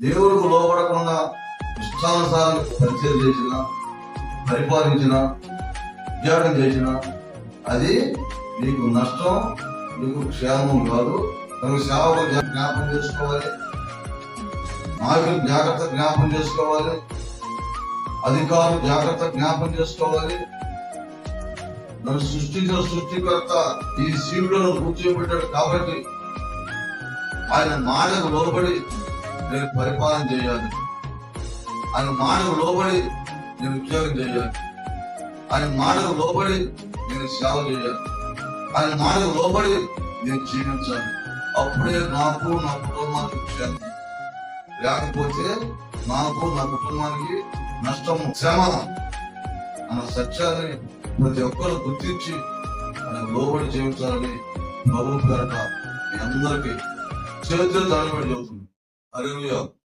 దేవుడికి లోపడకుండా ఇష్టానుసారం పరిచయం చేసిన, పరిపాలించిన, ఉద్యోగం చేసిన అది నీకు నష్టం, నీకు క్షేమం కాదు. నువ్వు సేవకు జ్ఞాపకం చేసుకోవాలి, నాయకులు జాగ్రత్త జ్ఞాపకం చేసుకోవాలి, అధికారులు జాగ్రత్త జ్ఞాపకం చేసుకోవాలి. నన్ను సృష్టించిన సృష్టికర్త ఈ శివులను కూర్చోబెట్టాడు కాబట్టి ఆయన మాటకు లోబడి నేను పరిపాలన చేయాలి, ఆయన మాటకు లోబడి నేను ఉద్యోగం చేయాలి, ఆయన మాటకు లోబడి నేను సేవ చేయాలి, ఆయన మాటకు లోబడి నేను జీవించాలి. అప్పుడే నాకు నా కుటుంబానికి క్షేమం. లేకపోతే నాకు నా కుటుంబానికి నష్టము, శ్రమ అన్న సత్యాన్ని ప్రతి ఒక్కరు గుర్తించి ఆయన లోబడి జీవించాలని ప్రభువు పేరట మీ అందరికీ చేతులు దానిబడి చెబుతుంది. హల్లెలూయా.